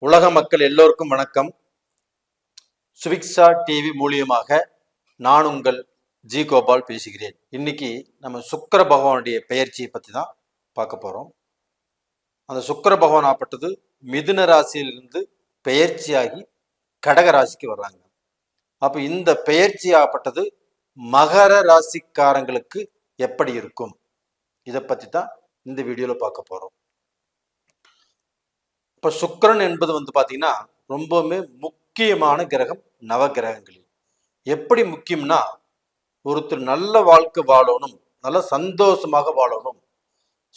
உலக மக்கள் எல்லோருக்கும் வணக்கம். சுவிக்ஷா டிவி மூலியமாக நான் உங்கள் ஜி கோபால் பேசுகிறேன். இன்னைக்கு நம்ம சுக்கிர பகவானுடைய பெயர்ச்சியை பற்றி தான் பார்க்க போகிறோம். அந்த சுக்கிர பகவான் ஆப்பட்டது மிதுன ராசியிலிருந்து பெயர்ச்சியாகி கடக ராசிக்கு வர்றாங்க. அப்போ இந்த பெயர்ச்சி ஆப்பட்டது மகர ராசிக்காரங்களுக்கு எப்படி இருக்கும், இதை பற்றி தான் இந்த வீடியோவில் பார்க்க போகிறோம். இப்போ சுக்கிரன் என்பது பார்த்தீங்கன்னா ரொம்பவுமே முக்கியமான கிரகம் நவ கிரகங்களில். எப்படி முக்கியம்னா, ஒருத்தர் நல்ல வாழ்க்கை வாழணும், நல்ல சந்தோஷமாக வாழணும்,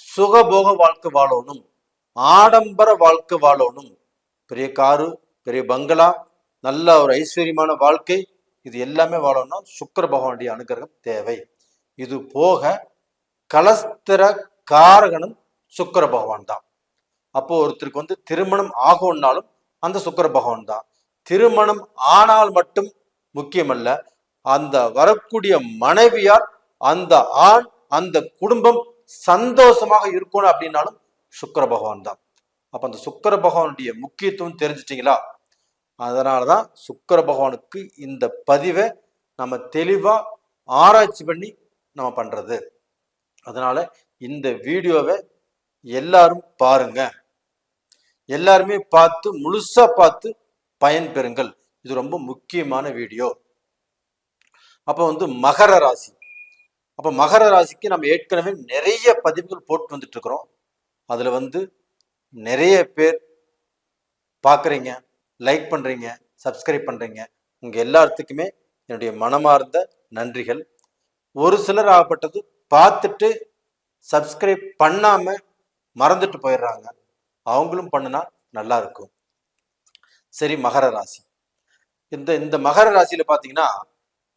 சுகபோக வாழ்க்கை வாழணும், ஆடம்பர வாழ்க்கை வாழணும், பெரிய காரு பெரிய பங்களா, நல்ல ஒரு ஐஸ்வர்யமான வாழ்க்கை, இது எல்லாமே வாழணும்னா சுக்கிர பகவானுடைய அனுகிரகம் தேவை. இது போக கலஸ்திர காரகனும் சுக்கிர பகவான் தான். அப்போ ஒருத்தருக்கு திருமணம் ஆகும்னாலும் அந்த சுக்கிர பகவான் தான். திருமணம் ஆனால் மட்டும் முக்கியமல்ல, அந்த வரக்கூடிய மனைவியால் அந்த ஆண் அந்த குடும்பம் சந்தோஷமாக இருக்கணும் அப்படின்னாலும் சுக்கிர பகவான் தான். அப்ப அந்த சுக்கிர பகவானுடைய முக்கியத்துவம் தெரிஞ்சிட்டீங்களா? அதனாலதான் சுக்கிர பகவானுக்கு இந்த பதிவை நம்ம தெளிவா ஆராய்ச்சி பண்ணி நம்ம பண்றது. அதனால இந்த வீடியோவை எல்லாரும் பாருங்க, எல்லாருமே பார்த்து முழுசா பார்த்து பயன் பெறுங்கள். இது ரொம்ப முக்கியமான வீடியோ. அப்ப மகர ராசி. அப்ப மகர ராசிக்கு நம்ம ஏற்கனவே நிறைய பதிவுகள் போட்டு வந்துட்டு இருக்கிறோம். அதுல நிறைய பேர் பார்க்குறீங்க, லைக் பண்றீங்க, சப்ஸ்கிரைப் பண்றீங்க. உங்க எல்லாத்துக்குமே என்னுடைய மனமார்ந்த நன்றிகள். ஒரு சிலர் ஆகப்பட்டது பார்த்துட்டு சப்ஸ்கிரைப் பண்ணாம மறந்துட்டு போயிடுறாங்க. அவங்களும் பண்ணுனா நல்லா இருக்கும். சரி, மகர ராசி. இந்த மகர ராசியில பாத்தீங்கன்னா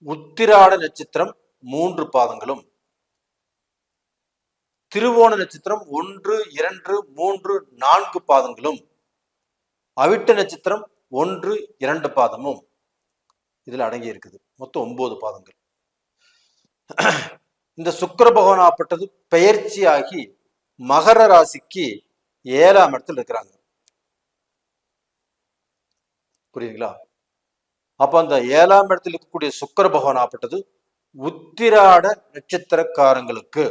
உத்திராட நட்சத்திரம் 3 பாதங்களும், திருவோண நட்சத்திரம் 1, 2, 3, 4 பாதங்களும், அவிட்ட நட்சத்திரம் 1, 2 பாதமும் இதுல அடங்கி இருக்குது. மொத்தம் 9 பாதங்கள். இந்த சுக்கிர பகவான் ஆப்பட்டது பெயர்ச்சியாகி மகர ராசிக்கு 7ஆம் இடத்துல இருக்கிறாங்க. புரியுதுங்களா? அப்ப அந்த 7ஆம் இடத்தில் இருக்கக்கூடிய சுக்கிர பகவான் ஆப்பட்டது உத்திராட நட்சத்திரக்காரங்களுக்கு.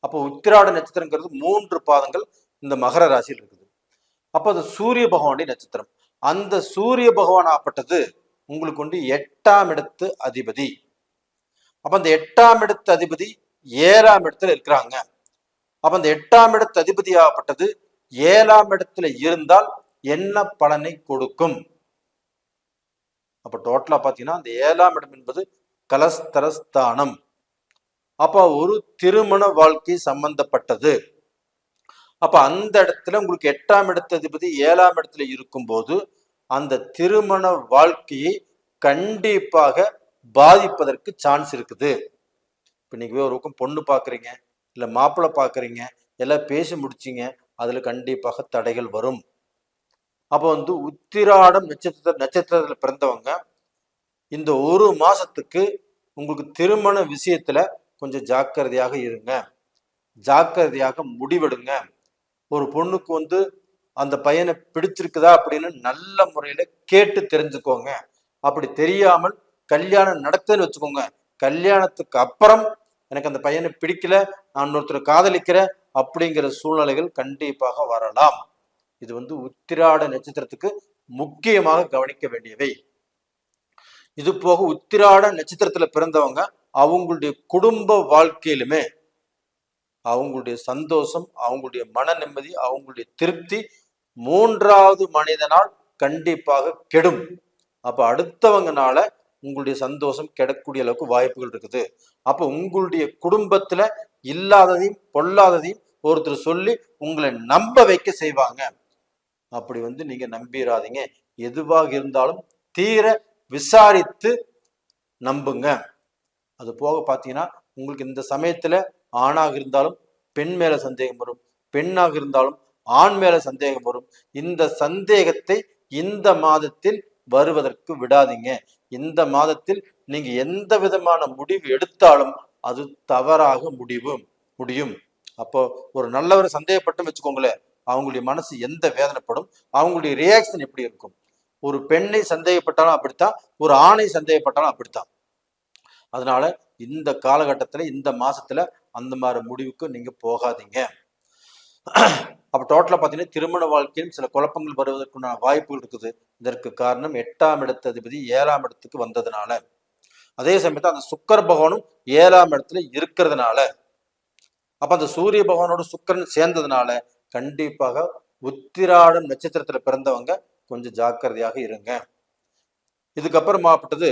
அப்போ உத்திராட நட்சத்திரங்கிறது 3 பாதங்கள் இந்த மகர ராசியில் இருக்குது. அப்ப அது சூரிய பகவானுடைய நட்சத்திரம். அந்த சூரிய பகவான் ஆப்பட்டது உங்களுக்கு 8ஆம் இடத்து அதிபதி. அப்ப அந்த 8ஆம் இடத்து அதிபதி 7ஆம் இடத்துல இருக்கிறாங்க. அப்ப அந்த 8ஆம் இடத்து அதிபதி ஆகப்பட்டது 7ஆம் இடத்துல இருந்தால் என்ன பலனை கொடுக்கும்? அப்ப டோட்டலா பாத்தீங்கன்னா அந்த 7ஆம் இடம் என்பது கலஸ்தரஸ்தானம். அப்ப ஒரு திருமண வாழ்க்கை சம்பந்தப்பட்டது. அப்ப அந்த இடத்துல உங்களுக்கு 8ஆம் இடத்து அதிபதி 7ஆம் இடத்துல இருக்கும்போது அந்த திருமண வாழ்க்கையை கண்டிப்பாக பாதிப்பதற்கு சான்ஸ் இருக்குது. இப்ப நீங்க ஒரு பக்கம் பொண்ணு பாக்குறீங்க, இல்ல மாப்பிள்ளை பாக்குறீங்க, எல்லாம் பேசி முடிச்சிங்க, அதுல கண்டிப்பாக தடைகள் வரும். அப்போ உத்திராடம் நட்சத்திரத்துல பிறந்தவங்க இந்த ஒரு மாசத்துக்கு உங்களுக்கு திருமண விஷயத்துல கொஞ்சம் ஜாக்கிரதையாக இருங்க, ஜாக்கிரதையாக முடிவெடுங்க. ஒரு பொண்ணுக்கு அந்த பையனை பிடிச்சிருக்குதா அப்படின்னு நல்ல முறையில கேட்டு தெரிஞ்சுக்கோங்க. அப்படி தெரியாமல் கல்யாணம் நடத்துன்னு வச்சுக்கோங்க, கல்யாணத்துக்கு அப்புறம் எனக்கு அந்த பையனை பிடிக்கல, நான் ஒருத்தர் காதலிக்கிறேன் அப்படிங்கிற சூழ்நிலைகள் கண்டிப்பாக வரலாம். இது உத்திராட நட்சத்திரத்துக்கு முக்கியமாக கவனிக்க வேண்டியவை. இது போக உத்திராட நட்சத்திரத்துல பிறந்தவங்க அவங்களுடைய குடும்ப வாழ்க்கையிலுமே அவங்களுடைய சந்தோஷம், அவங்களுடைய மன நிம்மதி, அவங்களுடைய திருப்தி 3வது மனிதனால் கண்டிப்பாக கெடும். அப்ப அடுத்தவங்கனால உங்களுடைய சந்தோஷம் கெடக்கூடிய அளவுக்கு வாய்ப்புகள் இருக்குது. அப்ப உங்களுடைய குடும்பத்துல இல்லாததையும் பொல்லாததையும் ஒருத்தர் சொல்லி உங்களை நம்ப வைக்க செய்வாங்க. அப்படி நீங்க நம்பிடாதீங்க. எதுவாக இருந்தாலும் தீர விசாரித்து நம்புங்க. அது போக பாத்தீங்கன்னா உங்களுக்கு இந்த சமயத்துல ஆணாக இருந்தாலும் பெண் மேல சந்தேகம் வரும், பெண்ணாக இருந்தாலும் ஆண் மேல சந்தேகம் வரும். இந்த சந்தேகத்தை இந்த மாதத்தில் வருவதற்கு விடாதீங்க. இந்த மாதத்தில் நீங்க எந்த விதமான முடிவு எடுத்தாலும் அது தவறாக முடியும். அப்போ ஒரு நல்லவரை சந்தேகப்பட்டு வச்சுக்கோங்களேன், அவங்களுடைய மனசு எந்த வேதனைப்படும், அவங்களுடைய ரியாக்ஷன் எப்படி இருக்கும். ஒரு பெண்ணை சந்தேகப்பட்டாலும் அப்படித்தான், ஒரு ஆணை சந்தேகப்பட்டாலும் அப்படித்தான். அதனால இந்த காலகட்டத்துல இந்த மாசத்துல அந்த மாதிரி முடிவுக்கு நீங்க போகாதீங்க. அப்ப டோட்டலா பாத்தீங்கன்னா திருமண வாழ்க்கையில் சில குழப்பங்கள் வருவதற்குண்டான வாய்ப்புகள் இருக்குது. இதற்கு காரணம் 8ஆம் இடத்து அதிபதி 7ஆம் இடத்துக்கு வந்ததுனால, அதே சமயத்துல அந்த சுக்கர பகவானும் 7ஆம் இடத்துல இருக்கிறதுனால, அப்ப அந்த சூரிய பகவானோட சுக்கரன் சேர்ந்ததுனால கண்டிப்பாக உத்திராடம் நட்சத்திரத்துல பிறந்தவங்க கொஞ்சம் ஜாக்கிரதையாக இருங்க. இதுக்கப்புறமாப்பட்டது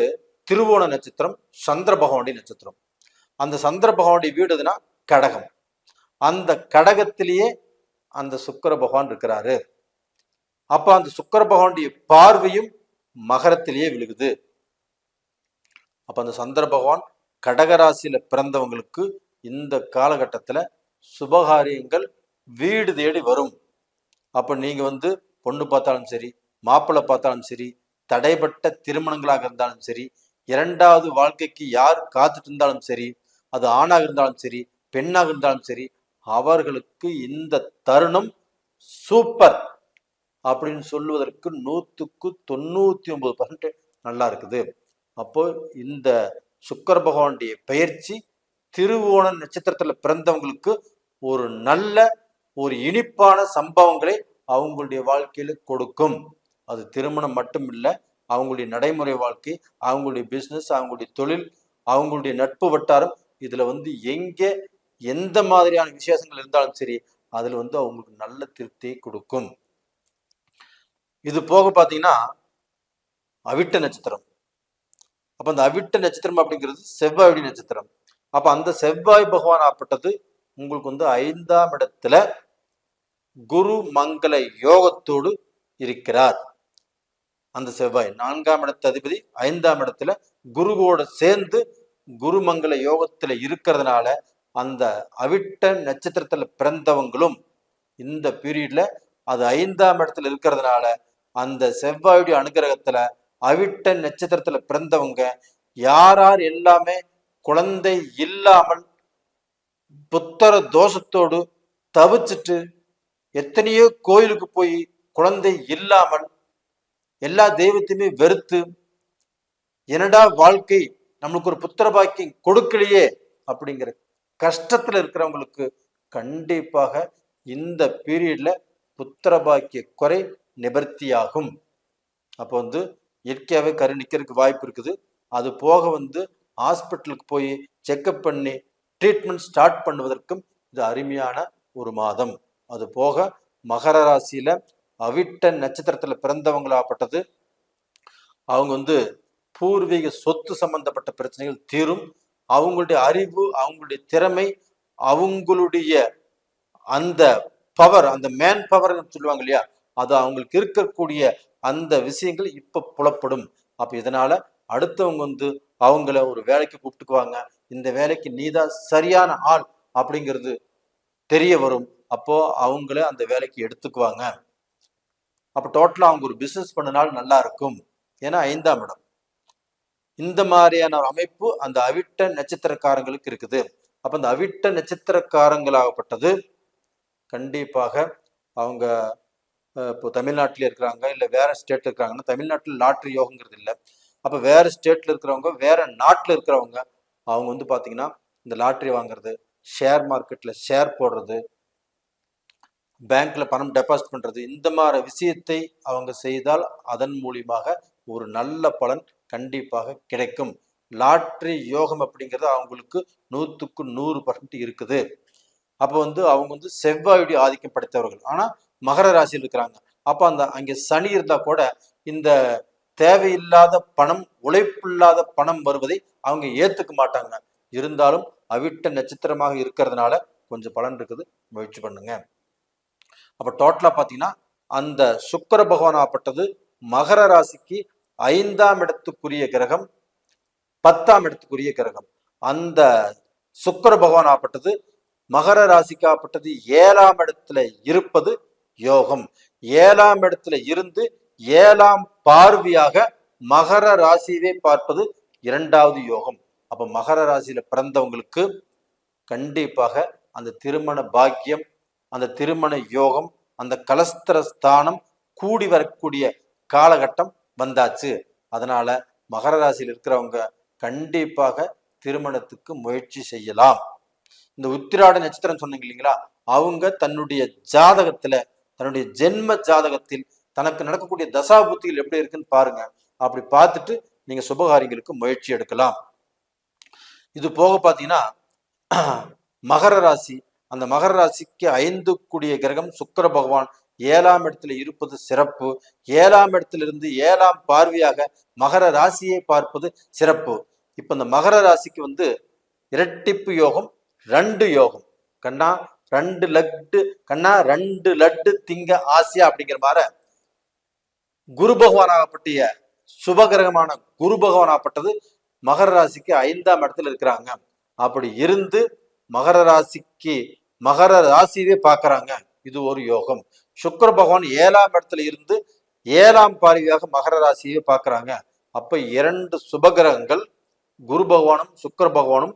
திருவோண நட்சத்திரம், சந்திர பகவானுடைய நட்சத்திரம். அந்த சந்திர பகவானுடைய வீடு எதுனா கடகம். அந்த கடகத்திலேயே அந்த சுக்கர பகவான் இருக்கிறாரு. அப்ப அந்த சுக்கர பகவானுடைய பார்வையும் மகரத்திலேயே விழுகுது. அப்ப அந்த சந்திர பகவான் கடகராசியில பிறந்தவங்களுக்கு இந்த காலகட்டத்துல சுபகாரியங்கள் வீடு தேடி வரும். அப்ப நீங்க பொண்ணு பார்த்தாலும் சரி, மாப்பிள்ளை பார்த்தாலும் சரி, தடைப்பட்ட திருமணங்களாக இருந்தாலும் சரி, இரண்டாவது வாழ்க்கைக்கு யார் காத்துட்டு இருந்தாலும் சரி, அது ஆணாக இருந்தாலும் சரி, பெண்ணாக இருந்தாலும் சரி, அவர்களுக்கு இந்த தருணம் சூப்பர் அப்படின்னு சொல்லுவதற்கு 100க்கு 99% நல்லா இருக்குது. அப்போ இந்த சுக்கர பகவானுடைய பெயர்ச்சி திருவோண நட்சத்திரத்துல பிறந்தவங்களுக்கு ஒரு நல்ல ஒரு இனிப்பான சம்பவங்களை அவங்களுடைய வாழ்க்கையில கொடுக்கும். அது திருமணம் மட்டும் இல்லை, அவங்களுடைய நடைமுறை வாழ்க்கை, அவங்களுடைய பிசினஸ், அவங்களுடைய தொழில், அவங்களுடைய நட்பு வட்டாரம், இதுல எங்க எந்த மாதிரியான விசேஷங்கள் இருந்தாலும் சரி, அதுல அவங்களுக்கு நல்ல திருப்தியை கொடுக்கும். இது போக பாத்தீங்கன்னா அவிட்ட நட்சத்திரம். அப்ப அந்த அவிட்ட நட்சத்திரம் அப்படிங்கிறது செவ்வாயுடைய நட்சத்திரம். அப்ப அந்த செவ்வாய் பகவான் ஆப்பட்டது உங்களுக்கு 5ஆம் இடத்துல குரு மங்கள யோகத்தோடு இருக்கிறார். அந்த செவ்வாய் 4ஆம் இடத்து அதிபதி 5ஆம் இடத்துல குருவோட சேர்ந்து குருமங்கள யோகத்துல இருக்கிறதுனால அந்த அவிட்ட நட்சத்திரத்துல பிறந்தவங்களும் இந்த பீரியட்ல அது 5ஆம் இடத்துல இருக்கிறதுனால அந்த செவ்வாயுடைய அனுகிரகத்துல அவிட்ட நட்சத்திரத்துல பிறந்தவங்க யார் எல்லாமே குழந்தை இல்லாமல் புத்தர தோஷத்தோடு தவிச்சிட்டு எத்தனையோ கோயிலுக்கு போய் குழந்தை இல்லாமல் எல்லா தெய்வத்தையுமே வெறுத்து என்னடா வாழ்க்கை நம்மளுக்கு ஒரு புத்திர பாக்கியம் கொடுக்கலையே அப்படிங்கிற கஷ்டத்துல இருக்கிறவங்களுக்கு கண்டிப்பாக இந்த பீரியட்ல புத்திர பாக்கிய குறை நிவர்த்தியாகும். அப்போ இயற்கையாவே கரு நிக்கிறதுக்கு வாய்ப்பு இருக்குது. அது போக ஹாஸ்பிட்டலுக்கு போய் செக்அப் பண்ணி ட்ரீட்மெண்ட் ஸ்டார்ட் பண்ணுவதற்கும் இது அருமையான ஒரு மாதம். அது போக மகர ராசியில அவிட்ட நட்சத்திரத்துல பிறந்தவங்களாப்பட்டது அவங்க பூர்வீக சொத்து சம்பந்தப்பட்ட பிரச்சனைகள் தீரும். அவங்களுடைய அறிவு, அவங்களுடைய திறமை, அவங்களுடைய அந்த பவர், அந்த மேன் பவர் சொல்லுவாங்க இல்லையா, அது அவங்களுக்கு இருக்கக்கூடிய அந்த விஷயங்கள் இப்ப புலப்படும். அப்ப இதனால அடுத்தவங்க அவங்கள ஒரு வேலைக்கு கூப்பிட்டுக்குவாங்க. இந்த வேலைக்கு நீதான் சரியான ஆள் அப்படிங்கிறது தெரிய வரும். அப்போ அவங்கள அந்த வேலைக்கு எடுத்துக்குவாங்க. அப்ப டோட்டலா அவங்க ஒரு பிசினஸ் பண்ணனாலும் நல்லா இருக்கும். ஏன்னா 5ஆம் இடம். இந்த மாதிரியான ஒரு அமைப்பு அந்த அவிட்ட நட்சத்திரக்காரங்களுக்கு இருக்குது. அப்ப அந்த அவிட்ட நட்சத்திரக்காரங்களாகப்பட்டது கண்டிப்பாக அவங்க இப்போ தமிழ்நாட்டில இருக்கிறாங்க, இல்லை வேற ஸ்டேட்ல இருக்கிறாங்கன்னா, தமிழ்நாட்டில் லாட்ரி யோகங்கிறது இல்லை. அப்ப வேற ஸ்டேட்ல இருக்கிறவங்க, வேற நாட்டுல இருக்கிறவங்க அவங்க பாத்தீங்கன்னா இந்த லாட்ரி வாங்குறது, ஷேர் மார்க்கெட்ல ஷேர் போடுறது, பேங்க்ல பணம் டெபாசிட் பண்றது, இந்த மாதிரி விஷயத்தை அவங்க செய்தால் அதன் மூலியமாக ஒரு நல்ல பலன் கண்டிப்பாக கிடைக்கும். லாட்ரி யோகம் அப்படிங்கிறது அவங்களுக்கு 100க்கு 100% இருக்குது. அப்போ அவங்க செவ்வாயுடைய ஆதிக்கம் படைத்தவர்கள். ஆனா மகர ராசியில் இருக்கிறாங்க. அப்ப அங்க சனி இருந்தா கூட இந்த தேவையில்லாத பணம், உழைப்பில்லாத பணம் வருவதை அவங்க ஏத்துக்க மாட்டாங்க. இருந்தாலும் அவிட்ட நட்சத்திரமாக இருக்கிறதுனால கொஞ்சம் பலன் இருக்குது, முயற்சி பண்ணுங்க. அப்ப டோட்டலா பாத்தீங்கன்னா அந்த சுக்கிர பகவான் ஆப்பட்டது மகர ராசிக்கு 5ஆம் இடத்துக்குரிய கிரகம், 10ஆம் இடத்துக்குரிய கிரகம். அந்த சுக்கிர பகவான் ஆப்பட்டது மகர ராசிக்கு ஆப்பட்டது 7ஆம் இடத்துல இருப்பது யோகம். 7ஆம் இடத்துல இருந்து 7ஆம் பார்வையாக மகர ராசியை பார்ப்பது 2வது யோகம். அப்ப மகர ராசியில பிறந்தவங்களுக்கு கண்டிப்பாக அந்த திருமண பாக்கியம், அந்த திருமண யோகம், அந்த கலஸ்திர ஸ்தானம் கூடி வரக்கூடிய காலகட்டம் வந்தாச்சு. அதனால மகர ராசியில் இருக்கிறவங்க கண்டிப்பாக திருமணத்துக்கு முயற்சி செய்யலாம். இந்த உத்திராட நட்சத்திரம் சொன்னீங்க இல்லைங்களா, அவங்க தன்னுடைய ஜாதகத்துல, தன்னுடைய ஜென்ம ஜாதகத்தில் தனக்கு நடக்கக்கூடிய தசாபுத்திகள் எப்படி இருக்குன்னு பாருங்க. அப்படி பார்த்துட்டு நீங்க சுபகாரியங்களுக்கு முயற்சி எடுக்கலாம். இது போக பாத்தீங்கன்னா மகர ராசி, அந்த மகர ராசிக்கு 5 கூடிய கிரகம் சுக்கிர பகவான் 7ஆம் இடத்துல இருப்பது சிறப்பு. 7ஆம் இடத்திலிருந்து 7ஆம் பார்வையாக மகர ராசியை பார்ப்பது சிறப்பு. இப்ப இந்த மகர ராசிக்கு வந்து இரட்டிப்பு யோகம், 2 யோகம். கண்ணா 2 லட்டு, கண்ணா 2 லட்டு திங்க ஆசியா அப்படிங்கிற மாதிரி குரு பகவானாகப்பட்டிய சுபகிரகமான குரு பகவானாகப்பட்டது மகர ராசிக்கு 5ஆம் இடத்துல இருக்கிறாங்க. அப்படி இருந்து மகர ராசிக்கு மகர ராசியவே பார்க்கறாங்க. இது ஒரு யோகம். சுக்கிர பகவான் 7ஆம் இடத்துல இருந்து 7ஆம் பார்வையாக மகர ராசியை பார்க்கறாங்க. அப்ப 2 சுபகிரகங்கள் குரு பகவானும் சுக்கிர பகவானும்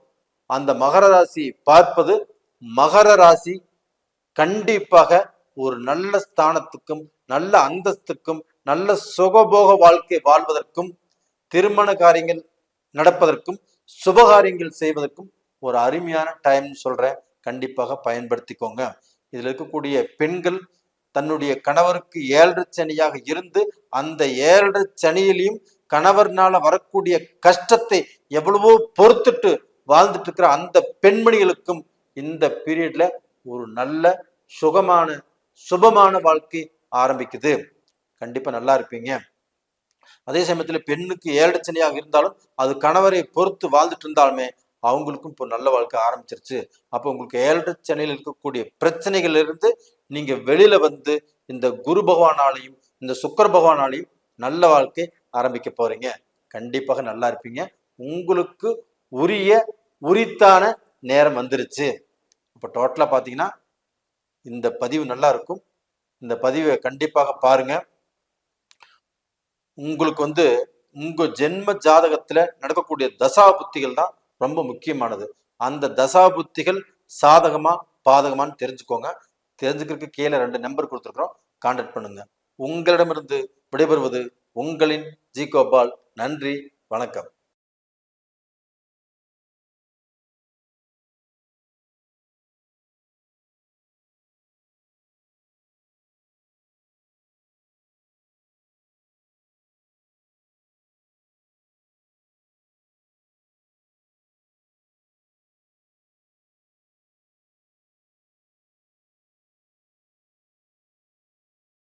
அந்த மகர ராசி பார்ப்பது மகர ராசி கண்டிப்பாக ஒரு நல்ல ஸ்தானத்துக்கும் நல்ல அந்தஸ்துக்கும் நல்ல சுகபோக வாழ்க்கை வாழ்வதற்கும் திருமண காரியங்கள் நடப்பதற்கும் சுபகாரியங்கள் செய்வதற்கும் ஒரு அருமையான டைம் சொல்றேன். கண்டிப்பாக பயன்படுத்திக்கோங்க. இதுல இருக்கக்கூடிய பெண்கள் தன்னுடைய கணவருக்கு 7 சனியாக இருந்து அந்த 7 சனியிலையும் கணவர்னால வரக்கூடிய கஷ்டத்தை எவ்வளவோ பொறுத்துட்டு வாழ்ந்துட்டு இருக்கிற அந்த பெண்மணிகளுக்கும் இந்த பீரியட்ல ஒரு நல்ல சுகமான சுபமான வாழ்க்கை ஆரம்பிக்குது. கண்டிப்பா நல்லா இருப்பீங்க. அதே சமயத்துல பெண்ணுக்கு 7 சனியாக இருந்தாலும் அது கணவரை பொறுத்து வாழ்ந்துட்டு இருந்தாலுமே அவங்களுக்கும் இப்போ நல்ல வாழ்க்கை ஆரம்பிச்சிருச்சு. அப்போ உங்களுக்கு 7 சனியில் இருக்கக்கூடிய பிரச்சனைகள் இருந்து நீங்க வெளியில வந்து இந்த குரு பகவானாலையும் இந்த சுக்கிர பகவானாலையும் நல்ல வாழ்க்கை ஆரம்பிக்க போறீங்க. கண்டிப்பாக நல்லா இருப்பீங்க. உங்களுக்கு உரித்தான நேரம் வந்துருச்சு. இப்போ டோட்டலா பாத்தீங்கன்னா இந்த பதிவு நல்லா இருக்கும். இந்த பதிவை கண்டிப்பாக பாருங்க. உங்களுக்கு வந்து உங்க ஜென்ம ஜாதகத்துல நடக்கக்கூடிய தசா புத்திகள் தான் ரொம்ப முக்கியமானது. அந்த தசா புத்திகள் சாதகமா பாதகமான்னு தெரிஞ்சுக்கோங்க. தெரிஞ்சுக்கிறதுக்கு கீழே 2 நம்பர் கொடுத்துருக்குறோம், கான்டாக்ட் பண்ணுங்க. உங்களிடமிருந்து விடைபெறுவது உங்களின் ஜி கோபால். நன்றி, வணக்கம்.